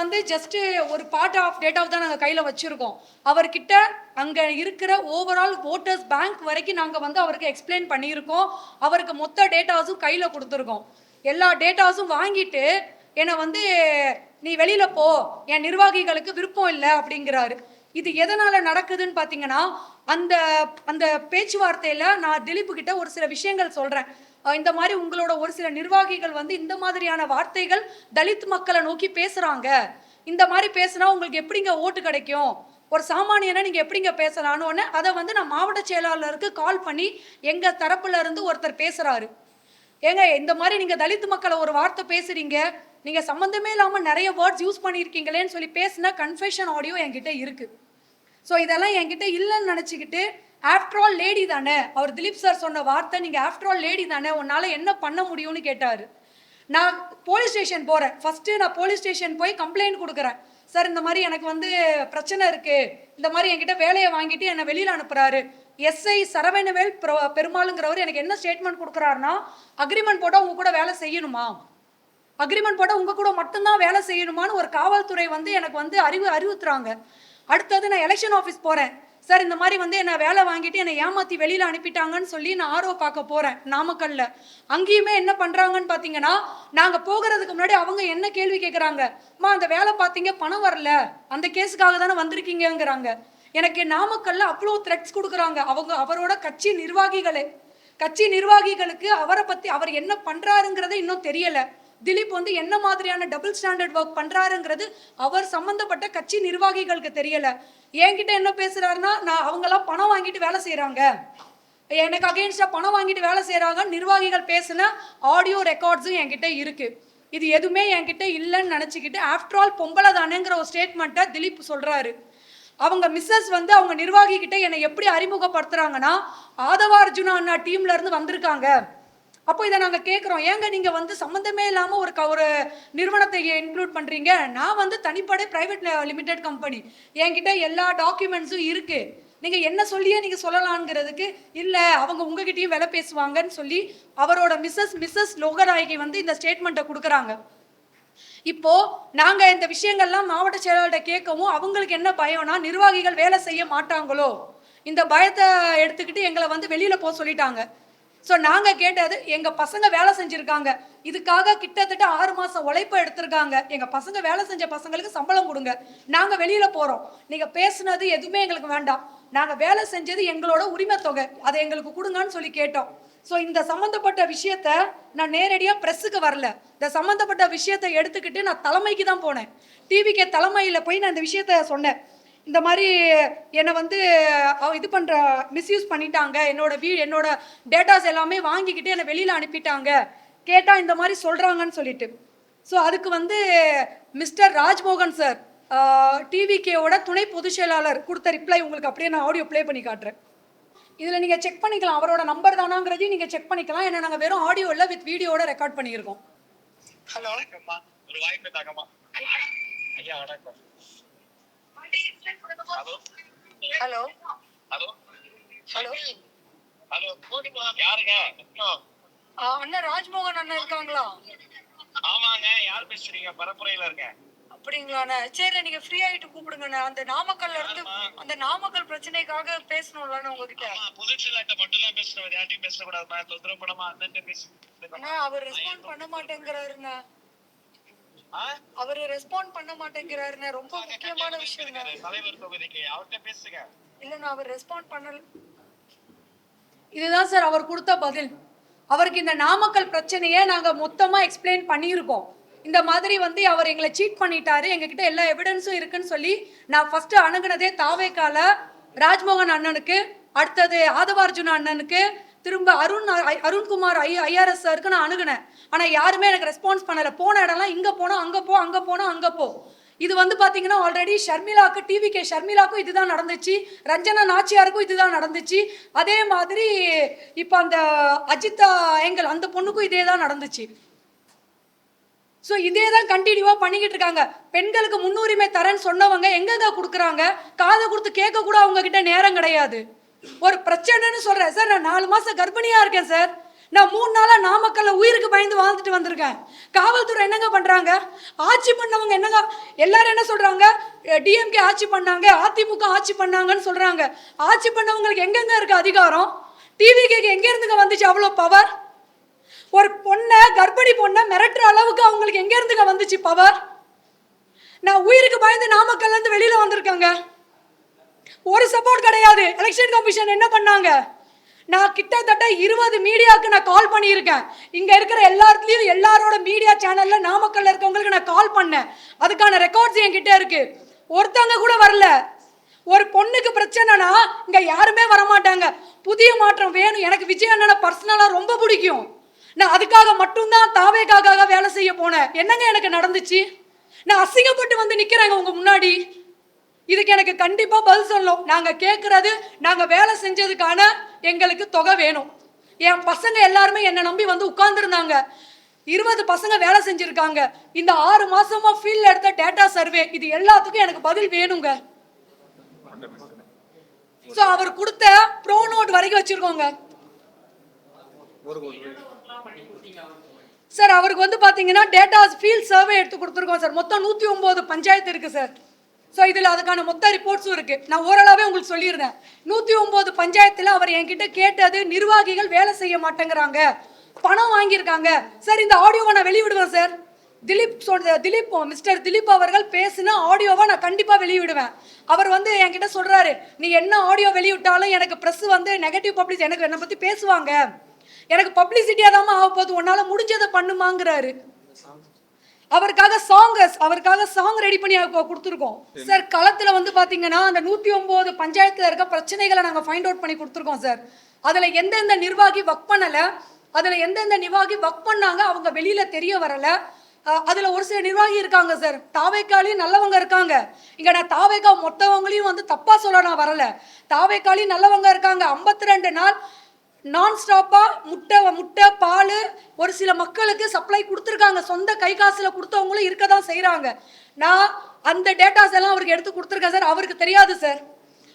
வந்து ஜஸ்ட் ஒரு part of data தான் நாங்கள் கையில் வச்சுருக்கோம். அவர்கிட்ட அங்கே இருக்கிற ஓவரால் ஓட்டர்ஸ் பேங்க் வரைக்கும் நாங்கள் வந்து அவருக்கு எக்ஸ்பிளைன் பண்ணியிருக்கோம். அவருக்கு மொத்த டேட்டாஸும் கையில் கொடுத்துருக்கோம். எல்லா டேட்டாஸும் வாங்கிட்டு என்னை வந்து நீ வெளியில் போ, என் நிர்வாகிகளுக்கு விருப்பம் இல்லை அப்படிங்கிறாரு. இது எதனால் நடக்குதுன்னு பார்த்தீங்கன்னா, அந்த அந்த பேச்சுவார்த்தையில் நான் திலீப் கிட்ட ஒரு சில விஷயங்கள் சொல்கிறேன். இந்த மாதிரி உங்களோட ஒரு சில நிர்வாகிகள் வந்து இந்த மாதிரியான வார்த்தைகள் தலித் மக்களை நோக்கி பேசுகிறாங்க. இந்த மாதிரி பேசுனா உங்களுக்கு எப்படிங்க ஓட்டு கிடைக்கும், ஒரு சாமானியனை நீங்கள் எப்படிங்க பேசலான்னு அதை வந்து நான் மாவட்ட செயலாளருக்கு கால் பண்ணி எங்கள் தரப்புல இருந்து ஒருத்தர் பேசுகிறாரு. ஏங்க இந்த மாதிரி நீங்கள் தலித் மக்களை ஒரு வார்த்தை பேசுகிறீங்க, நீங்கள் சம்மந்தமே இல்லாமல் நிறைய வேர்ட்ஸ் யூஸ் பண்ணியிருக்கீங்களேன்னு சொல்லி பேசின கன்ஃபெஷன் ஆடியோ என்கிட்ட இருக்குது. ஸோ இதெல்லாம் என்கிட்ட இல்லைன்னு நினச்சிக்கிட்டு, ஆஃப்டர் ஆல் லேடி தானே, அவர் திலீப் சார் சொன்ன வார்த்தை, நீங்கள் ஆஃப்டர் ஆல் லேடி தானே, உன்னால் என்ன பண்ண முடியும்னு கேட்டார். நான் போலீஸ் ஸ்டேஷன் போகிறேன். ஃபஸ்ட்டு நான் போலீஸ் ஸ்டேஷன் போய் கம்ப்ளைண்ட் கொடுக்குறேன். சார் இந்த மாதிரி எனக்கு வந்து பிரச்சனை இருக்குது, இந்த மாதிரி என்கிட்ட வேலையை வாங்கிட்டு என்னை வெளியில் அனுப்புகிறாரு. எஸ்ஐ சரவணவேல் பெருமாளுங்கிறவர் எனக்கு என்ன ஸ்டேட்மெண்ட் கொடுக்குறாருன்னா, அக்ரிமெண்ட் போட்டால் உங்க கூட வேலை செய்யணுமா, அக்ரிமெண்ட் போட்டால் உங்க கூட மட்டும்தான் வேலை செய்யணுமான்னு ஒரு காவல்துறை வந்து எனக்கு வந்து அறிவுறுத்துறாங்க. அடுத்தது நான் எலெக்ஷன் ஆஃபீஸ் போகிறேன். சார் இந்த மாதிரி வந்து என்னை வேலை வாங்கிட்டு என்னை ஏமாற்றி வெளியில் அனுப்பிட்டாங்கன்னு சொல்லி நான் ஆர்ஓ பார்க்க போகிறேன் நாமக்கல்ல. அங்கேயுமே என்ன பண்ணுறாங்கன்னு பார்த்தீங்கன்னா, நாங்கள் போகிறதுக்கு முன்னாடி அவங்க என்ன கேள்வி கேட்குறாங்க, அம்மா அந்த வேலை பார்த்தீங்க பணம் வரல, அந்த கேஸுக்காக தானே வந்திருக்கீங்கிறாங்க. எனக்கு நாமக்கல்ல அவ்வளோ த்ரெட்ஸ் கொடுக்குறாங்க அவரோட கட்சி நிர்வாகிகளுக்கு அவரை பற்றி அவர் என்ன பண்ணுறாருங்கிறத இன்னும் தெரியலை. திலீப் வந்து என்ன மாதிரியான டபுள் ஸ்டாண்டர்ட் ஒர்க் பண்றாருங்கிறது அவர் சம்பந்தப்பட்ட கட்சி நிர்வாகிகளுக்கு தெரியல. என்கிட்ட என்ன பேசுறாருன்னா, நான் அவங்கெல்லாம் பணம் வாங்கிட்டு வேலை செய்யறாங்க, எனக்கு அகெயின்ஸ்டா பணம் வாங்கிட்டு வேலை செய்யறாங்க நிர்வாகிகள் பேசின ஆடியோ ரெக்கார்ட்ஸும் என்கிட்ட இருக்கு. இது எதுவுமே என்கிட்ட இல்லைன்னு நினைச்சுக்கிட்டு ஆஃப்டர் ஆல் பொம்பளை தானேங்கிற ஒரு ஸ்டேட்மெண்ட்டை திலீப் சொல்றாரு. அவங்க மிஸ்ஸஸ் வந்து அவங்க நிர்வாகி கிட்ட என்னை எப்படி அறிமுகப்படுத்துறாங்கன்னா, ஆதவ அர்ஜுனா அண்ணா டீம்ல இருந்து வந்திருக்காங்க. அப்போ இதை நாங்கள் கேட்குறோம், ஏங்க நீங்கள் வந்து சம்மந்தமே இல்லாமல் ஒரு நிறுவனத்தை இன்க்ளூட் பண்ணுறீங்க, நான் வந்து தனிப்படை பிரைவேட் லிமிடெட் கம்பெனி, என்கிட்ட எல்லா டாக்குமெண்ட்ஸும் இருக்குது, நீங்கள் என்ன சொல்லியே நீங்கள் சொல்லலாங்கிறதுக்கு இல்லை அவங்க உங்ககிட்டயும் வேலை பேசுவாங்கன்னு சொல்லி அவரோட மிஸ்ஸஸ் லோகநாயகி வந்து இந்த ஸ்டேட்மெண்ட்டை கொடுக்குறாங்க. இப்போ நாங்கள் இந்த விஷயங்கள்லாம் மாவட்ட செயலாளர்கிட்ட கேட்கவும் அவங்களுக்கு என்ன பயம்னா, நிர்வாகிகள் வேலை செய்ய மாட்டாங்களோ, இந்த பயத்தை எடுத்துக்கிட்டு எங்களை வந்து வெளியில் போக சொல்லிட்டாங்க. ஸோ நாங்கள் கேட்டது, எங்கள் பசங்க வேலை செஞ்சுருக்காங்க, இதுக்காக கிட்டத்தட்ட 6 மாதம் உழைப்பை எடுத்திருக்காங்க, எங்கள் பசங்க வேலை செஞ்ச பசங்களுக்கு சம்பளம் கொடுங்க, நாங்கள் வெளியில் போகிறோம், நீங்கள் பேசுனது எதுவுமே எங்களுக்கு வேண்டாம், நாங்கள் வேலை செஞ்சது எங்களோட உரிமை தொகை, அதை எங்களுக்கு கொடுங்கன்னு சொல்லி கேட்டோம். ஸோ இந்த சம்மந்தப்பட்ட விஷயத்த நான் நேரடியாக ப்ரெஸ்ஸுக்கு வரல, இந்த சம்மந்தப்பட்ட விஷயத்தை எடுத்துக்கிட்டு நான் தலைமைக்கு தான் போனேன். டிவிகே தலைமையில் போய் நான் இந்த விஷயத்த சொன்னேன். இந்த மாதிரி என்னை வந்து இது பண்ணுற மிஸ்யூஸ் பண்ணிட்டாங்க, என்னோட டேட்டாஸ் எல்லாமே வாங்கிக்கிட்டு என்னை வெளியில் அனுப்பிட்டாங்க, கேட்டால் இந்த மாதிரி சொல்கிறாங்கன்னு சொல்லிட்டு. ஸோ அதுக்கு வந்து மிஸ்டர் ராஜ்மோகன் சார், டிவிகேவோட துணை பொதுச் செயலாளர் கொடுத்த ரிப்ளை உங்களுக்கு அப்படியே நான் ஆடியோ ப்ளே பண்ணி காட்டுறேன். இதில் நீங்கள் செக் பண்ணிக்கலாம், அவரோட நம்பர் தானாங்கிறதையும் நீங்கள் செக் பண்ணிக்கலாம். ஏன்னா நாங்கள் வெறும் ஆடியோ இல்லை, வித் வீடியோட ரெக்கார்ட் பண்ணியிருக்கோம். ஹலோ, ஒரு வாய்ப்பு தாங்கம்மா. ஐயா வணக்கம். Hello hello hello hello hello, யாருங்க? அண்ணா ராஜ்மோகன் அண்ணா இருக்காங்களா? ஆமாங்க, யார் பேசுறீங்க? பரப்புரையில இருக்கேன். அப்படிங்களாண்ணா, சரி நீங்க ஃப்ரீ ஆயிட்டு கூப்பிடுங்கண்ணா. அந்த நாமக்கல்ல இருந்து அந்த நாமக்கல் பிரச்சனைக்காக பேசணும்லண்ணா உங்ககிட்ட. புதுச்சிலாட்ட மட்டும் தான் பேசுறேன், யார்ட்டையும் பேசக்கூடாதுமா, தொந்தரவு பண்ணாம அந்த பேசு. அண்ணா அவர் ரெஸ்பாண்ட் பண்ண மாட்டேங்கிறாருண்ணா, அவரு ரெஸ்பாண்ட் பண்ண மாட்டேங்கிறாருண்ணா, ரொம்ப முக்கியமான விஷயம். தலைவர் தொகுதிக்கு அவர்கிட்ட பேசுங்க. இல்லண்ணா அவர் ரெஸ்பாண்ட் பண்ணல. இதுதான் சார் அவர் கொடுத்த பதில். அவருக்கு இந்த நாமக்கல் பிரச்சனையை நாங்கள் மொத்தமாக எக்ஸ்பிளைன் பண்ணியிருக்கோம். இந்த மாதிரி வந்து அவர் எங்களை சீட் பண்ணிட்டாரு, எங்ககிட்ட எல்லா எவிடன்ஸும் இருக்குன்னு சொல்லி நான் ஃபர்ஸ்ட் அணுகுனதே தாவேக்கால ராஜ்மோகன் அண்ணனுக்கு, அடுத்தது ஆதவார்ஜுனா அண்ணனுக்கு, திரும்ப அருண்குமார் ஐஆர்எஸ் சாருக்கு நான் அணுகுனேன். ஆனால் யாருமே எனக்கு ரெஸ்பான்ஸ் பண்ணலை. போன இடம்லாம் இங்கே போனோம், அங்கே போ, அங்கே போனோம், அங்கே போ. இது வந்து பார்த்தீங்கன்னா ஆல்ரெடி ஷர்மிளாக்கு, டிவிகே ஷர்மிளாக்கும் இதுதான் நடந்துச்சு, ரஞ்சனா நாச்சியாருக்கும் இதுதான் நடந்துச்சு, அதே மாதிரி இப்போ அந்த அஜிதா ஏங்கல் அந்த பொண்ணுக்கும் இதே தான் நடந்துச்சு. ஸோ இதே தான் கண்டினியூவாக பண்ணிக்கிட்டு இருக்காங்க. பெண்களுக்கு முன்னுரிமை தரேன்னு சொன்னவங்க எங்கெங்க கொடுக்குறாங்க? காதை கொடுத்து கேட்க கூட அவங்க கிட்ட நேரம் கிடையாது. ஒரு பிரச்சனைன்னு சொல்கிறேன் சார், நான் 4 மாதம் கர்ப்பிணியாக இருக்கேன் சார், நான் 3 நாளா நாமக்கல்ல உயிருக்கு பயந்து வாழ்ந்துட்டு வந்திருக்கேன். காவல்துறை என்னங்க பண்றாங்க? ஆட்சி பண்ணவங்க என்னங்க, எல்லாரும் என்ன சொல்றாங்க? டிஎம்கே ஆட்சி பண்ணாங்க, அதிமுக ஆட்சி பண்ணாங்கன்னு சொல்றாங்க. ஆட்சி பண்ணவங்களுக்கு எங்கெங்க இருக்கு அதிகாரம்? டிவிகேக்கு எங்க இருந்துங்க வந்துச்சு அவ்வளோ பவர்? ஒரு பொண்ணை, கர்ப்பிணி பொண்ணை மிரட்டுற அளவுக்கு அவங்களுக்கு எங்க இருந்துங்க வந்துச்சு பவர்? நான் உயிருக்கு பயந்து நாமக்கல்ல இருந்து வெளியில வந்திருக்கேங்க. ஒரு சப்போர்ட் கிடையாது. எலெக்ஷன் கமிஷன் என்ன பண்ணாங்க? நான் கிட்டத்தட்ட 20 மீடியாவுக்கு நான் கால் பண்ணியிருக்கேன். இங்க இருக்கிற எல்லாத்துலயும் எல்லாரோட மீடியா சேனல்ல நாமக்கல்ல இருக்கவங்களுக்கு நான் கால் பண்ணேன். அதுக்கான ரெக்கார்ட்ஸ் என்கிட்ட இருக்கு. ஒருத்தவங்க கூட வரல. ஒரு பொண்ணுக்கு பிரச்சனைனா இங்க யாருமே வரமாட்டாங்க. புதிய மாற்றம் வேணும். எனக்கு விஜய் அண்ணனை பர்சனலா ரொம்ப பிடிக்கும். நான் அதுக்காக மட்டும்தான் தாவேக்காக வேலை செய்ய போனேன். என்னங்க எனக்கு நடந்துச்சு? நான் அசிங்கப்பட்டு வந்து நிக்கிறேங்க உங்க முன்னாடி. இதுக்கு எனக்கு கண்டிப்பா பதில் சொல்லணும். நாங்க கேட்கறது, நாங்க வேலை செஞ்சதுக்கான எங்களுக்கு தொகை வேணும். என் பசங்க எல்லாருமே என்னை நம்பி வந்து உட்கார்ந்துருந்தாங்க. 20 பசங்க வேலை செஞ்சிருக்காங்க. இந்த 6 மாசமா ஃபீல்ட்ல எடுத்த டேட்டா சர்வே, இது எல்லாத்துக்கும் எனக்கு பதில் வேணுங்க. சோ அவர் கொடுத்த ப்ரோ நோட் வரைக்கும் வச்சிருக்கோங்க சார். அவருக்கு வந்து பாத்தீங்கன்னா டேட்டாஸ் ஃபீல்ட் சர்வே எடுத்து கொடுத்துருக்கோம் சார். மொத்தம் 109 பஞ்சாயத்து இருக்கு சார். ஸோ இதில் அதுக்கான மொத்த ரிப்போர்ட்ஸும் இருக்கு. நான் ஓரளவே உங்களுக்கு சொல்லியிருந்தேன். 109 பஞ்சாயத்தில் அவர் என்கிட்ட கேட்டது, நிர்வாகிகள் வேலை செய்ய மாட்டேங்கிறாங்க, பணம் வாங்கியிருக்காங்க சார். இந்த ஆடியோவை நான் வெளியிடுவேன் சார். மிஸ்டர் திலீப் அவர்கள் பேசின ஆடியோவை நான் கண்டிப்பாக வெளியிடுவேன். அவர் வந்து என்கிட்ட சொல்றாரு, நீ என்ன ஆடியோ வெளியிட்டாலும் எனக்கு ப்ரெஸ் வந்து நெகட்டிவ் பப்ளிசிட்டி, எனக்கு என்னை பற்றி பேசுவாங்க, எனக்கு பப்ளிசிட்டியாக தான் ஆக போகுது, உன்னால முடிஞ்சதை பண்ணுமாங்கிறாரு. அவருக்காக சாங் ரெடி பண்ணி கொடுத்துருக்கோம் சார். களத்தில் வந்து பார்த்தீங்கன்னா அந்த 109 பஞ்சாயத்தில் இருக்க பிரச்சனைகளை நாங்கள் ஃபைண்ட் அவுட் பண்ணி கொடுத்துருக்கோம் சார். அதில் எந்தெந்த நிர்வாகி ஒர்க் பண்ணலை, அதில் எந்தெந்த நிர்வாகி ஒர்க் பண்ணாங்க அவங்க வெளியில் தெரிய வரலை. அதில் ஒரு சில நிர்வாகி இருக்காங்க சார், தாவேக்காலையும் நல்லவங்க இருக்காங்க. இங்கே நான் தாவேக்கா மொத்தவங்களையும் வந்து தப்பாக சொல்ல நான் வரலை. தாவேக்காலையும் நல்லவங்க இருக்காங்க. 52 நாள் நான் ஸ்டாப்பாக முட்டை பால் ஒரு சில மக்களுக்கு சப்ளை கொடுத்துருக்காங்க. சொந்த கை காசில் கொடுத்தவங்களும் இருக்க தான் செய்கிறாங்க. நான் அந்த டேட்டாஸ் எல்லாம் அவருக்கு எடுத்து கொடுத்துருக்கேன் சார். அவருக்கு தெரியாது சார்.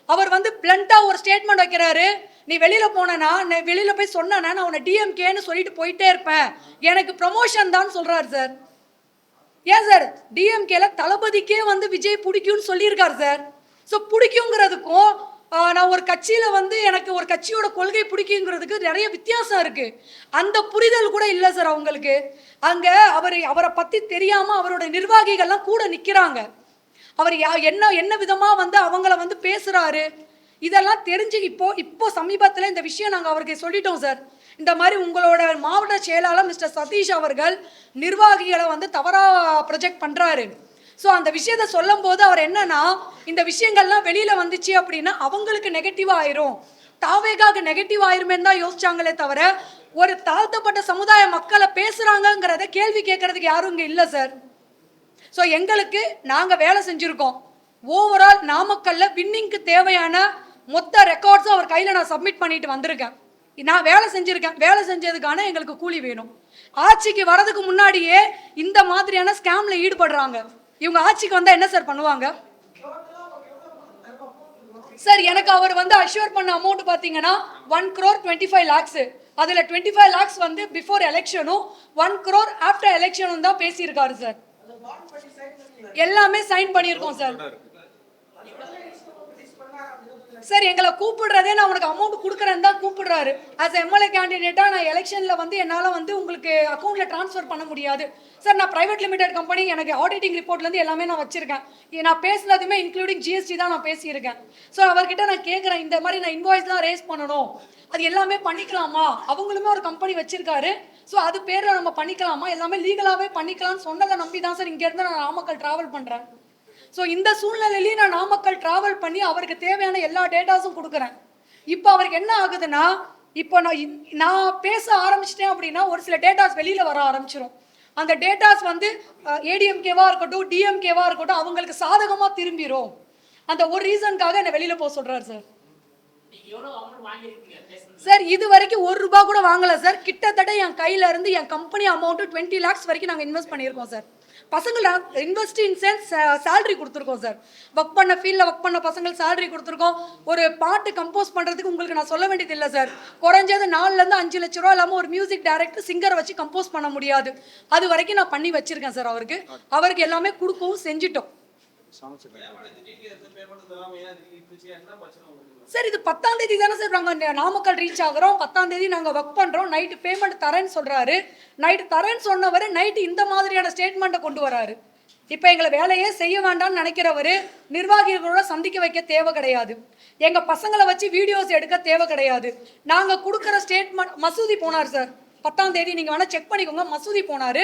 அவர் வந்து பிளண்ட்டாக ஒரு ஸ்டேட்மெண்ட் வைக்கிறாரு, நீ வெளியில் போனேன்னா, நான் வெளியில் போய் சொன்னேன்னா நான் உன்னை டிஎம்கேன்னு சொல்லிட்டு போயிட்டே இருப்பேன், எனக்கு ப்ரமோஷன் தான் சொல்கிறாரு சார். ஏன் சார்? டிஎம்கேல தளபதிக்கே வந்து விஜய் பிடிக்கும்னு சொல்லியிருக்காரு சார். ஸோ பிடிக்குங்கிறதுக்கும் நான் ஒரு கட்சியில் வந்து எனக்கு ஒரு கட்சியோட கொள்கை பிடிக்குங்கிறதுக்கு நிறைய வித்தியாசம் இருக்குது. அந்த புரிதல் கூட இல்லை சார் அவங்களுக்கு. அங்கே அவரை பற்றி தெரியாமல் அவரோட நிர்வாகிகள்லாம் கூட நிற்கிறாங்க. அவர் என்ன விதமாக வந்து அவங்கள வந்து பேசுகிறாரு, இதெல்லாம் தெரிஞ்சு இப்போ சமீபத்தில் இந்த விஷயம் நாங்கள் அவருக்கு சொல்லிட்டோம் சார். இந்த மாதிரி உங்களோட மாவட்ட செயலாளர் மிஸ்டர் சதீஷ் அவர்கள் நிர்வாகிகளை வந்து தவறாக ப்ரொஜெக்ட் பண்ணுறாரு. ஸோ அந்த விஷயத்த சொல்லும் போது அவர் என்னன்னா, இந்த விஷயங்கள்லாம் வெளியில் வந்துச்சு அப்படின்னா அவங்களுக்கு நெகட்டிவாக ஆயிரும், தாவேகாக நெகட்டிவ் ஆயிருமே தான் யோசிச்சாங்களே தவிர ஒரு தாழ்த்தப்பட்ட சமுதாய மக்களை பேசுகிறாங்கங்கிறத கேள்வி கேட்கறதுக்கு யாரும் இங்கே இல்லை சார். ஸோ எங்களுக்கு நாங்கள் வேலை செஞ்சுருக்கோம். ஓவரால் நாமக்கல்ல வின்னிங்க்கு தேவையான மொத்த ரெக்கார்ட்ஸும் அவர் கையில் நான் சப்மிட் பண்ணிட்டு வந்திருக்கேன். நான் வேலை செஞ்சுருக்கேன். வேலை செஞ்சதுக்கான எங்களுக்கு கூலி வேணும். ஆட்சிக்கு வரதுக்கு முன்னாடியே இந்த மாதிரியான ஸ்கேமில் ஈடுபடுறாங்க. இவங்க ஆட்சிக்கு வந்தால் என்ன சார் பண்ணுவாங்க சார்? எனக்கு அவர் வந்து அஷ்யூர் பண்ண அமௌண்ட் பார்த்தீங்கன்னா 1,25,00,000. அதில் 25 lakhs வந்து பிஃபோர் எலெக்ஷனும் 1 crore ஆஃப்டர் எலெக்ஷனும் தான் பேசியிருக்காரு சார். எல்லாமே சைன் பண்ணியிருக்கோம் சார். சார் எங்களை கூப்பிடுறதே நான் உனக்கு அமௌண்ட் கொடுக்குறேன்னு தான் கூப்பிடுறாரு. ஆஸ் எம்எல்ஏ கேண்டிடேட்டாக நான் எலெக்ஷனில் வந்து என்னால் வந்து உங்களுக்கு அக்கௌண்ட்டில் ட்ரான்ஸ்ஃபர் பண்ண முடியாது சார். நான் ப்ரைவேட் லிமிடெட் கம்பெனி, எனக்கு ஆடிட்டிங் ரிப்போர்ட்லேருந்து எல்லாமே நான் வச்சுருக்கேன். நான் பேசுனதுமே இன்க்ளூடிங் ஜிஎஸ்டி தான் நான் பேசியிருக்கேன். ஸோ அவர்கிட்ட நான் கேட்குறேன், இந்த மாதிரி நான் இன்வாய்ஸ் தான் ரேஸ் பண்ணணும், அது எல்லாமே பண்ணிக்கலாமா? அவங்களுமே ஒரு கம்பெனி வச்சுருக்காரு. ஸோ அது பேரில் நம்ம பண்ணிக்கலாமா? எல்லாமே லீகலாகவே பண்ணிக்கலாம்னு சொன்னதை நம்பி தான் சார் இங்கேருந்து நான் நாமக்கல் ட்ராவல் பண்ணுறேன். ஸோ இந்த சூழ்நிலையிலேயே நான் நாமக்கல் ட்ராவல் பண்ணி அவருக்கு தேவையான எல்லா டேட்டாஸும் கொடுக்குறேன். இப்போ அவருக்கு என்ன ஆகுதுன்னா, இப்போ நான் பேச ஆரம்பிச்சிட்டேன் அப்படின்னா ஒரு சில டேட்டாஸ் வெளியில் வர ஆரம்பிச்சிடும். அந்த டேட்டாஸ் வந்து ஏடிஎம்கேவாக இருக்கட்டும், டிஎம்கேவாக இருக்கட்டும், அவங்களுக்கு சாதகமாக திரும்பிடும். அந்த ஒரு ரீசனுக்காக என்னை வெளியில் போக சொல்கிறார் சார். சார் இது வரைக்கும் 1 ரூபா கூட வாங்கலை சார். கிட்டத்தட்ட என் கையில இருந்து என் கம்பெனி அமௌண்ட்டு 20 lakhs வரைக்கும் நாங்கள் இன்வெஸ்ட் பண்ணியிருக்கோம் சார். பசங்களை இன்வெஸ்ட் இன் சென்ஸ் சேலரி கொடுத்துருக்கோம் சார். ஒர்க் பண்ண ஃபீல்டில் ஒர்க் பண்ண பசங்களுக்கு சேலரி கொடுத்துருக்கோம். ஒரு பாட்டு கம்போஸ் பண்ணுறதுக்கு உங்களுக்கு நான் சொல்ல வேண்டியது இல்லை சார். குறைஞ்சது 4 5 லட்ச ரூபா இல்லாமல் ஒரு மியூசிக் டைரக்டர் சிங்கரை வச்சு கம்போஸ் பண்ண முடியாது. அது வரைக்கும் நான் பண்ணி வச்சிருக்கேன் சார். அவருக்கு எல்லாமே கொடுக்கவும் செஞ்சிட்டோம் சார். இது 10ஆம் தேதி தானே சார் நாங்கள் நாமக்கல் ரீச் ஆகிறோம். 10ஆம் தேதி நாங்கள் ஒர்க் பண்ணுறோம். நைட்டு பேமெண்ட் தரேன்னு சொல்கிறாரு. நைட்டு தரேன்னு சொன்னவர் நைட்டு இந்த மாதிரியான ஸ்டேட்மெண்ட்டை கொண்டு வராரு. இப்போ எங்களை வேலையே செய்ய வேண்டாம்னு நினைக்கிறவர் நிர்வாகிகளோட சந்திக்க வைக்க தேவை கிடையாது. எங்கள் பசங்களை வச்சு வீடியோஸ் எடுக்க தேவை கிடையாது. நாங்கள் கொடுக்குற ஸ்டேட்மெண்ட் மசூதி போனார் சார். 10ஆம் தேதி நீங்கள் வேணால் செக் பண்ணிக்கோங்க. மசூதி போனார்.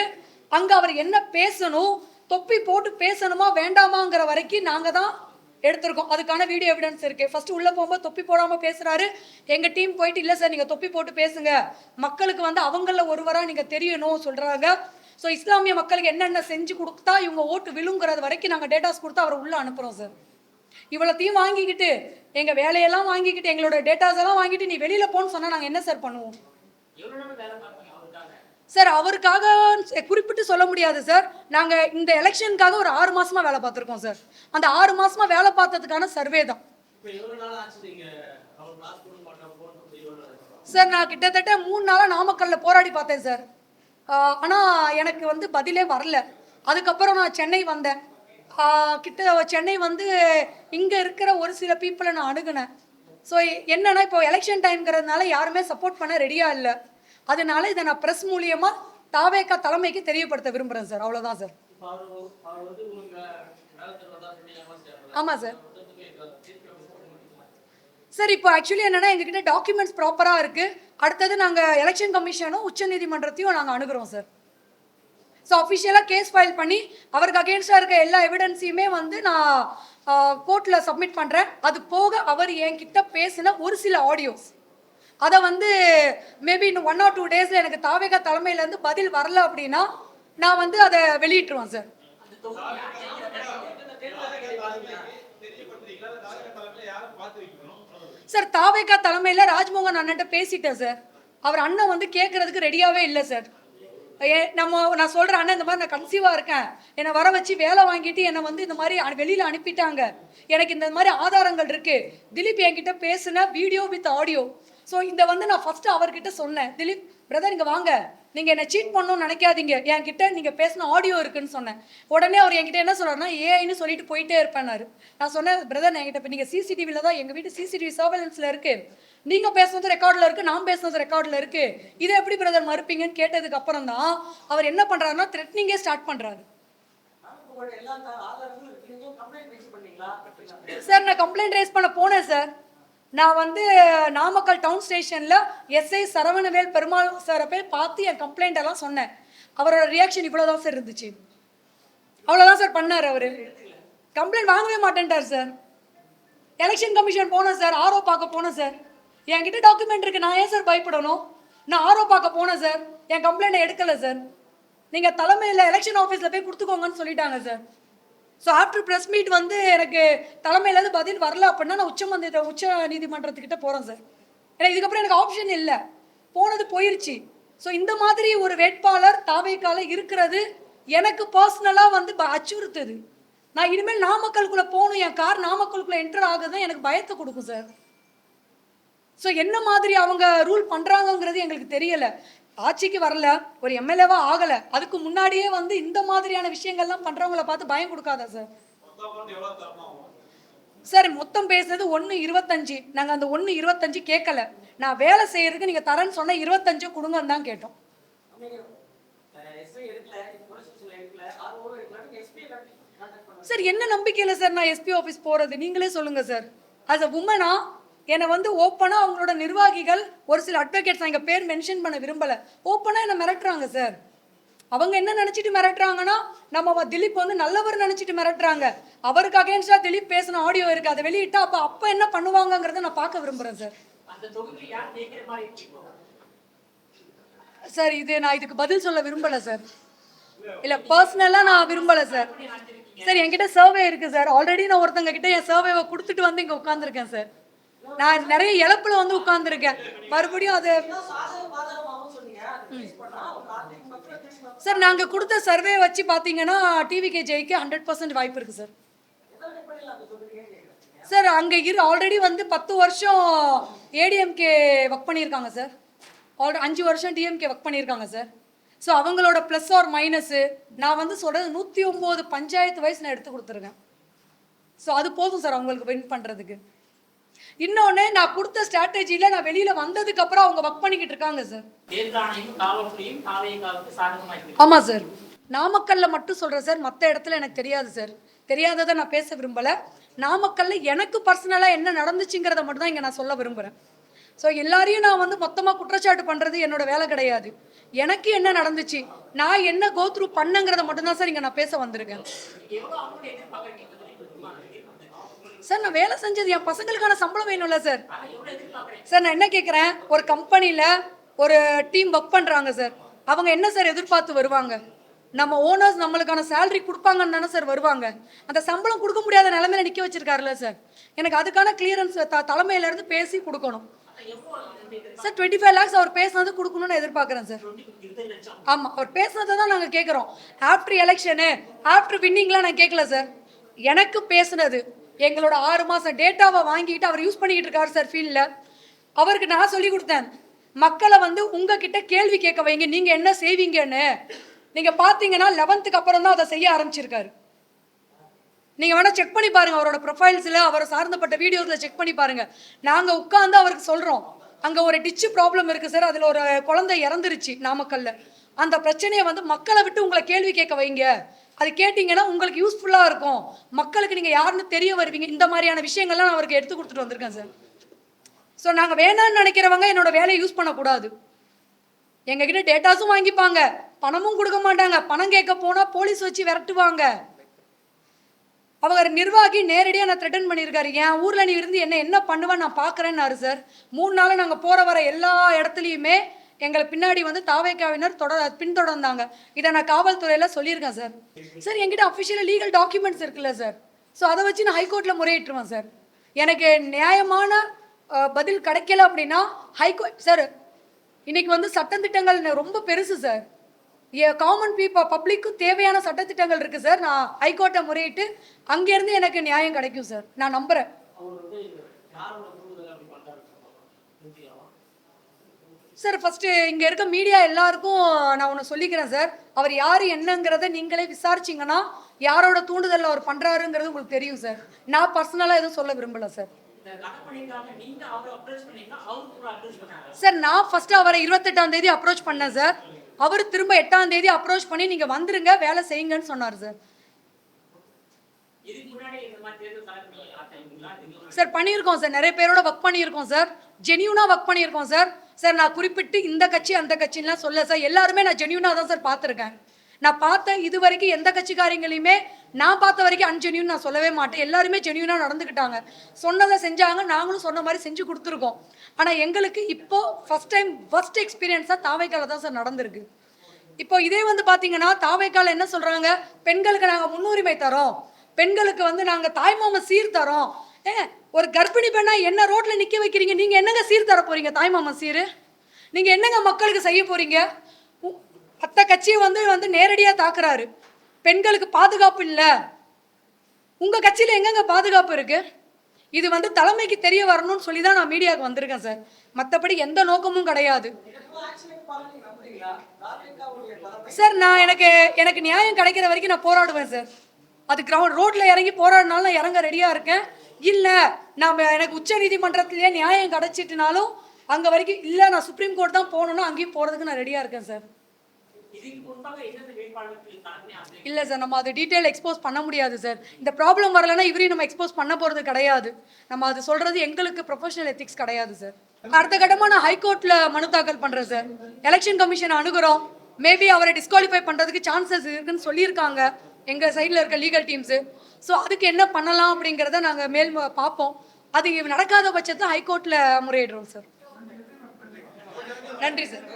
அங்கே அவர் என்ன பேசணும், தொப்பி போட்டு பேசணுமா வேண்டாமாங்கிற வரைக்கும் நாங்கள் தான் எடுத்திருக்கோம். அதுக்கான வீடியோ எவிடன்ஸ் இருக்குது. ஃபஸ்ட்டு உள்ளே போகும்போது தொப்பி போடாமல் பேசுகிறாரு. எங்கள் டீம் போயிட்டு இல்லை சார் நீங்கள் தொப்பி போட்டு பேசுங்க, மக்களுக்கு வந்து அவங்களில் ஒருவராக நீங்கள் தெரியணும் சொல்கிறாங்க. ஸோ இஸ்லாமிய மக்களுக்கு என்னென்ன செஞ்சு கொடுத்தா இவங்க ஓட்டு விழுங்கிறது வரைக்கும் நாங்கள் டேட்டாஸ் கொடுத்து அவரை உள்ளே அனுப்புகிறோம் சார். இவ்வளோத்தையும் வாங்கிக்கிட்டு எங்கள் வேலையெல்லாம் வாங்கிக்கிட்டு எங்களோட டேட்டாஸ் எல்லாம் வாங்கிட்டு நீ வெளியில் போன்னு சொன்னால் நாங்கள் என்ன சார் பண்ணுவோம் சார்? அவருக்காக குறிப்பிட்டு சொல்ல முடியாது சார். நாங்கள் இந்த எலெக்ஷனுக்காக ஒரு 6 மாசமாக வேலை பார்த்துருக்கோம் சார். அந்த 6 மாசமாக வேலை பார்த்ததுக்கான சர்வே தான் சார். நான் கிட்டத்தட்ட 3 நாளாக நாமக்கல்லில் போராடி பார்த்தேன் சார். ஆனால் எனக்கு வந்து பதிலே வரல. அதுக்கப்புறம் நான் சென்னை வந்தேன். சென்னை வந்து இங்கே இருக்கிற ஒரு சில பீப்புளை நான் அணுகுனேன். ஸோ என்னன்னா இப்போ எலெக்ஷன் டைம்ங்கிறதுனால யாருமே சப்போர்ட் பண்ண ரெடியாக இல்லை. அதனால இதை நான் பிரஸ் மூலியமா தாவேகா தலைமைக்கு தெரியப்படுத்த விரும்புகிறேன் சார். அவ்வளோதான் சார். ஆமாம் சார். சார் இப்போ ஆக்சுவலி என்னன்னா எங்ககிட்ட டாக்குமெண்ட்ஸ் ப்ராப்பராக இருக்குது. அடுத்தது நாங்கள் எலெக்ஷன் கமிஷனும் உச்சநீதிமன்றத்தையும் நாங்கள் அணுகிறோம் சார். ஸோ அஃபிஷியலாக கேஸ் ஃபைல் பண்ணி அவருக்கு அகேன்ஸ்டாக இருக்க எல்லா எவிடன்ஸையுமே வந்து நான் கோர்ட்டில் சப்மிட் பண்ணுறேன். அது போக அவர் என்கிட்ட பேசின ஒரு சில ஆடியோஸ் அதை வந்து மேபி இன்னும் 1 or 2 டேஸில் எனக்கு தாவேகா தலைமையிலேருந்து பதில் வரல அப்படின்னா நான் வந்து அதை வெளியிட்டுருவேன் சார். சார் தாவேகா தலைமையில் ராஜ்மோகன் அண்ணன்ட்ட பேசிட்டேன் சார். அவர் அண்ணன் வந்து கேட்கறதுக்கு ரெடியாகவே இல்லை சார். நான் சொல்கிறேன் அண்ணன் இந்த மாதிரி நான் கன்சீவாக இருக்கேன், என்னை வர வச்சு வேலை வாங்கிட்டு என்னை வந்து இந்த மாதிரி வெளியில் அனுப்பிட்டாங்க, எனக்கு இந்த மாதிரி ஆதாரங்கள் இருக்குது. திலீப் என்கிட்ட பேசுன வீடியோ வித் ஆடியோ. ஸோ இந்த வந்து நான் ஃபஸ்ட்டு அவர்கிட்ட சொன்னேன், திலீப் பிரதர் இங்கே வாங்க, நீங்கள் என்னை சீட் பண்ணணும்னு நினைக்காதீங்க, என்கிட்ட நீங்கள் பேசின ஆடியோ இருக்குன்னு சொன்னேன். உடனே அவர் என்கிட்ட என்ன சொல்கிறாருன்னா ஏஐன்னு சொல்லிட்டு போயிட்டே இருப்பேன்னாரு. நான் சொன்னேன் பிரதர் என்கிட்ட இப்போ நீங்கள் சிசிடிவியில் தான், எங்கள் வீட்டு சிசிடிவி சர்வேலன்ஸில் இருக்குது, நீங்கள் பேசுனது ரெக்கார்டில் இருக்குது, நான் பேசுனது ரெக்கார்டில் இருக்குது, இதை எப்படி பிரதர் மறுப்பீங்கன்னு கேட்டதுக்கு அப்புறம் தான் அவர் என்ன பண்ணுறாருன்னா த்ரெட்னிங்கே ஸ்டார்ட் பண்ணுறாரு. சார் நான் கம்ப்ளைண்ட் ரைஸ் பண்ண போனேன் சார். நான் வந்து நாமக்கல் டவுன் ஸ்டேஷனில் எஸ்ஐ சரவணவேல் பெருமாள் சாரை போய் பார்த்து என் கம்ப்ளைண்ட் எல்லாம் சொன்னேன். அவரோட ரியாக்ஷன் இவ்வளோதான் சார் இருந்துச்சு. அவ்வளோதான் சார் பண்ணார். அவர் கம்ப்ளைண்ட் வாங்கவே மாட்டேன்ட்டார் சார். எலெக்ஷன் கமிஷன் போனேன் சார், ஆர்ஓ பார்க்க போனேன் சார். என்கிட்ட டாக்குமெண்ட் இருக்குது, நான் ஏன் சார் பயப்படணும்? நான் ஆர்ஓ பார்க்க போனேன் சார், என் கம்ப்ளைண்ட்டை எடுக்கலை சார். நீங்கள் தலைமையில் எலெக்ஷன் ஆஃபீஸில் போய் கொடுத்துக்கோங்கன்னு சொல்லிட்டாங்க sir. So after press meet வந்து எனக்கு தலைமையிலேருந்து பதில் வரல அப்படின்னா நான் உச்ச நீதிமன்றத்துக்கிட்ட போகிறேன் சார். ஏன்னா இதுக்கப்புறம் எனக்கு ஆப்ஷன் இல்லை, போனது போயிடுச்சு. ஸோ இந்த மாதிரி ஒரு வேட்பாளர் தாவேக்கால இருக்கிறது எனக்கு பர்சனலாக வந்து அச்சுறுத்துது. நான் இனிமேல் நாமக்கலுக்குள்ளே போகணும், என் கார் நாமக்கலுக்குள்ளே என்டர் ஆகுதுன்னு எனக்கு பயத்தை கொடுக்கும் சார். ஸோ என்ன மாதிரி அவங்க ரூல் பண்ணுறாங்கங்கிறது எங்களுக்கு தெரியலை. ஆட்சிக்கு வரல, ஒரு எம்எல்ஏவா ஆகலை, அதுக்கு முன்னாடியே வந்து இந்த மாதிரியான விஷயங்கள்லாம் பண்ணுறவங்கள பார்த்து பயம் கொடுக்காதா சார்? சார் மொத்தம் பேசுறது 1.25. நாங்கள் அந்த 1.25 கேட்கல. நான் வேலை செய்யறதுக்கு நீங்கள் தரேன்னு சொன்ன 25 கொடுங்கன்னு தான் கேட்டோம். சார் என்ன நம்பிக்கையில் சார் நான் எஸ்பி ஆஃபீஸ் போகிறது நீங்களே சொல்லுங்கள் சார். ஆஸ் அ உமனா என்னை வந்து ஓப்பனாக அவங்களோட நிர்வாகிகள் ஒரு சில அட்வொகேட்ஸ், நான் எங்கள் பேர் மென்ஷன் பண்ண விரும்பலை, ஓப்பனாக என்னை மிரட்டுறாங்க சார். அவங்க என்ன நினச்சிட்டு மிரட்டுறாங்கன்னா நம்ம திலீப் வந்து நல்லவர் நினச்சிட்டு மிரட்டுறாங்க. அவருக்கு அகேன்ஸ்டாக திலீப் பேசின ஆடியோ இருக்குது, அதை வெளியிட்டா அப்போ என்ன பண்ணுவாங்கங்கிறத நான் பார்க்க விரும்புகிறேன் சார். சார் நான் இதுக்கு பதில் சொல்ல விரும்பலை சார். இல்லை பர்சனலாக நான் விரும்பலை சார். சார் என்கிட்ட சர்வே இருக்குது சார். ஆல்ரெடி நான் ஒருத்தங்க கிட்ட என் சர்வேவை கொடுத்துட்டு வந்து இங்கே உட்காந்துருக்கேன் சார். நான் நிறைய இழப்புல வந்து உட்கார்ந்துருக்கேன். மறுபடியும் அது சார் நாங்கள் கொடுத்த சர்வே வச்சு பார்த்தீங்கன்னா டிவிகே ஜெயிக்க 100% வாய்ப்பு இருக்குது சார். சார் அங்கே ஆல்ரெடி வந்து 10 வருஷம் ஏடிஎம்கே ஒர்க் பண்ணியிருக்காங்க சார். 5 வருஷம் டிஎம்கே ஒர்க் பண்ணியிருக்காங்க சார். ஸோ அவங்களோட ப்ளஸ் ஆர் மைனஸு நான் வந்து சொல்கிறது 109 பஞ்சாயத்து வயசு நான் எடுத்து கொடுத்துருக்கேன். ஸோ அது போதும் சார் அவங்களுக்கு வின் பண்ணுறதுக்கு. இன்னொன்று நான் கொடுத்த ஸ்ட்ராட்டஜியில் நான் வெளியில் வந்ததுக்கப்புறம் அவங்க ஒர்க் பண்ணிக்கிட்டு இருக்காங்க சார். ஆமாம் சார். நாமக்கல்ல மட்டும் சொல்கிறேன் சார், மற்ற இடத்துல எனக்கு தெரியாது சார். தெரியாததை நான் பேச விரும்பலை. நாமக்கல்ல எனக்கு பர்சனலாக என்ன நடந்துச்சுங்கிறத மட்டும் தான் இங்கே நான் சொல்ல விரும்புகிறேன். ஸோ எல்லாரையும் நான் வந்து மொத்தமாக குற்றச்சாட்டு பண்ணுறது என்னோட வேலை கிடையாது. எனக்கு என்ன நடந்துச்சு, நான் என்ன கோத்ரூ பண்ணங்கிறத மட்டும்தான் சார் இங்கே நான் பேச வந்திருக்கேன். சார் நான் வேலை செஞ்சது என் பசங்களுக்கான சம்பளம் வேணும்ல சார். சார் நான் என்ன கேட்குறேன், ஒரு கம்பெனியில் ஒரு டீம் ஒர்க் பண்ணுறாங்க சார். அவங்க என்ன சார் எதிர்பார்த்து வருவாங்க? நம்ம ஓனர்ஸ் நம்மளுக்கான சேலரி கொடுப்பாங்கன்னு தானே சார் வருவாங்க. அந்த சம்பளம் கொடுக்க முடியாத நிலைமையில நிற்க வச்சிருக்காருல்ல சார். எனக்கு அதுக்கான கிளியரன்ஸ் தலைமையிலேருந்து பேசி கொடுக்கணும் சார். 25 lakhs அவர் பேசுனது கொடுக்கணும்னு எதிர்பார்க்குறேன் சார். ஆமாம், அவர் பேசுனதை தான் நாங்கள் கேட்குறோம். ஆஃப்டர் எலெக்ஷனு ஆஃப்டர் வின்னிங்லாம் நான் கேட்கல சார். எனக்கு பேசுனது எங்களோட 6 மாதம் டேட்டாவை வாங்கிட்டு அவர் யூஸ் பண்ணிக்கிட்டு இருக்காரு சார் ஃபீல்டில். அவருக்கு நான் சொல்லி கொடுத்தேன், மக்களை வந்து உங்ககிட்ட கேள்வி கேட்க வைங்க, நீங்கள் என்ன செய்வீங்கன்னு. நீங்கள் பார்த்தீங்கன்னா 11th அப்புறம் தான் அதை செய்ய ஆரம்பிச்சிருக்காரு. நீங்கள் வேணால் செக் பண்ணி பாருங்கள், அவரோட ப்ரொஃபைல்ஸில் அவரை சார்ந்தப்பட்ட வீடியோஸில் செக் பண்ணி பாருங்கள். நாங்கள் உட்காந்து அவருக்கு சொல்கிறோம், அங்கே ஒரு டிச்சு ப்ராப்ளம் இருக்குது சார், அதில் ஒரு குழந்தை இறந்துருச்சு நாமக்கல்ல. அந்த பிரச்சனையை வந்து மக்களை விட்டு உங்களை கேள்வி கேட்க வைங்க, அது கேட்டிங்கன்னா உங்களுக்கு யூஸ்ஃபுல்லாக இருக்கும், மக்களுக்கு நீங்கள் யாருன்னு தெரிய வருவீங்க. இந்த மாதிரியான விஷயங்கள்லாம் நான் அவருக்கு எடுத்து கொடுத்துட்டு வந்திருக்கேன் சார். ஸோ நாங்கள் வேணான்னு நினைக்கிறவங்க என்னோட வேலையை யூஸ் பண்ணக்கூடாது. எங்ககிட்ட டேட்டாஸும் வாங்கிப்பாங்க, பணமும் கொடுக்க மாட்டாங்க. பணம் கேட்க போனால் போலீஸ் வச்சு விரட்டுவாங்க. அவர் நிர்வாகி நேரடியாக நான் த்ரெட்டன் பண்ணியிருக்காரு, என் ஊரில் நீ இருந்து என்ன பண்ணுவேன்னு நான் பார்க்குறேன்னாரு சார். 3 நாள் நாங்கள் போகிற வர எல்லா இடத்துலையுமே எங்களை பின்னாடி வந்து தாவேக்காவினர் பின்தொடர்ந்தாங்க. இதை நான் காவல்துறையில் சொல்லியிருக்கேன் சார். சார் என்கிட்ட அஃபிஷியலாக லீகல் டாக்குமெண்ட்ஸ் இருக்குல்ல சார். ஸோ அதை வச்சு நான் ஹைகோர்ட்டில் முறையிட்டுருவேன் சார். எனக்கு நியாயமான பதில் கிடைக்கல அப்படின்னா ஹைகோர்ட் சார். இன்னைக்கு வந்து சட்டத்திட்டங்கள் ரொம்ப பெருசு சார். காமன் பப்ளிக்கு தேவையான சட்டத்திட்டங்கள் இருக்குது சார். நான் ஹைகோர்ட்டை முறையிட்டு அங்கேருந்து எனக்கு நியாயம் கிடைக்கும் சார், நான் நம்புகிறேன். சார் ஃபஸ்ட்டு இங்கே இருக்க மீடியா எல்லாருக்கும் நான் ஒன்று சொல்லிக்கிறேன் சார். அவர் யார் என்னங்கிறத நீங்களே விசாரிச்சிங்கன்னா யாரோட தூண்டுதலில் அவர் பண்ணுறாருங்கிறது உங்களுக்கு தெரியும் சார். நான் பர்சனலாக எதுவும் சொல்ல விரும்பலை சார். சார் நான் ஃபஸ்ட்டு அவரை 28ஆம் தேதி அப்ரோச் பண்ணேன் சார். அவர் திரும்ப 8ஆம் தேதி அப்ரோச் பண்ணி நீங்கள் வந்துருங்க வேலை செய்யுங்கன்னு சொன்னார் சார். சார் பண்ணியிருக்கோம் சார், நிறைய பேரோட ஒர்க் பண்ணியிருக்கோம் சார், ஜென்யூனாக ஒர்க் பண்ணியிருக்கோம் சார். சார் நான் குறிப்பிட்டு இந்த கட்சி அந்த கட்சின்லாம் சொல்ல சார், எல்லாருமே நான் ஜென்யூனாக தான் சார் பார்த்துருக்கேன். நான் பார்த்தேன் இது வரைக்கும் எந்த கட்சிக்காரங்களையுமே நான் பார்த்த வரைக்கும் அன்ஜென்யூன் நான் சொல்லவே மாட்டேன். எல்லாருமே ஜென்யூனாக நடந்துக்கிட்டாங்க, சொன்னதை செஞ்சாங்க, நாங்களும் சொன்ன மாதிரி செஞ்சு கொடுத்துருக்கோம். ஆனால் எங்களுக்கு இப்போது ஃபஸ்ட் டைம் ஃபர்ஸ்ட் எக்ஸ்பீரியன்ஸாக தாவேக்கால தான் சார் நடந்திருக்கு. இப்போ இதே வந்து பார்த்தீங்கன்னா தாவேக்கால என்ன சொல்கிறாங்க, பெண்களுக்கு நாங்கள் முன்னுரிமை தரோம், பெண்களுக்கு வந்து நாங்கள் தாய்மாம சீர் தரோம். ஒரு கர்ப்பிணி பெண்ணா என்ன ரோட்டில் நிற்க வைக்கிறீங்க? நீங்கள் என்னங்க சீர் தர போகிறீங்க? தாய்மாம சீர் நீங்கள் என்னங்க மக்களுக்கு செய்ய போகிறீங்க? மற்ற கட்சியை வந்து நேரடியாக தாக்குறாரு, பெண்களுக்கு பாதுகாப்பு இல்லை. உங்கள் கட்சியில் எங்கெங்க பாதுகாப்பு இருக்குது? இது வந்து தலைமைக்கு தெரிய வரணும்னு சொல்லி தான் நான் மீடியாவுக்கு வந்திருக்கேன் சார். மற்றபடி எந்த நோக்கமும் கிடையாது சார். நான் எனக்கு நியாயம் கிடைக்கிற வரைக்கும் நான் போராடுவேன் சார். அது கிரவுண்ட் ரோட்டில் இறங்கி போராடினாலும் நான் இறங்க ரெடியாக இருக்கேன். இல்லை எனக்கு உச்ச நீதிமன்றத்திலேயே நியாயம் கிடைச்சிட்டுனாலும் அங்கே வரைக்கும் இல்லை, நான் சுப்ரீம் கோர்ட் தான் போகணுன்னா அங்கேயும் போகிறதுக்கு நான் ரெடியாக இருக்கேன் சார். இல்லை சார், நம்ம அது டீட்டெயில் எக்ஸ்போஸ் பண்ண முடியாது சார். இந்த ப்ராப்ளம் வரலைன்னா இவரையும் நம்ம எக்ஸ்போஸ் பண்ண போகிறது கிடையாது. நம்ம அது சொல்கிறது எங்களுக்கு ப்ரொஃபஷனல் எத்திக்ஸ் கிடையாது சார். அடுத்த கட்டமாக நான் ஹைகோர்ட்டில் மனு தாக்கல் பண்ணுறேன் சார். எலெக்ஷன் கமிஷனை அணுகுறோம். மேபி அவரை டிஸ்குவாலிஃபை பண்ணுறதுக்கு சான்சஸ் இருக்குன்னு சொல்லியிருக்காங்க எங்கள் சைடில் இருக்க லீகல் டீம்ஸு. ஸோ அதுக்கு என்ன பண்ணலாம் அப்படிங்கிறத நாங்கள் மேல் பார்ப்போம். அது நடக்காத பட்சத்தை ஹைகோர்ட்டில் முறையிடுறோம் சார். நன்றி சார்.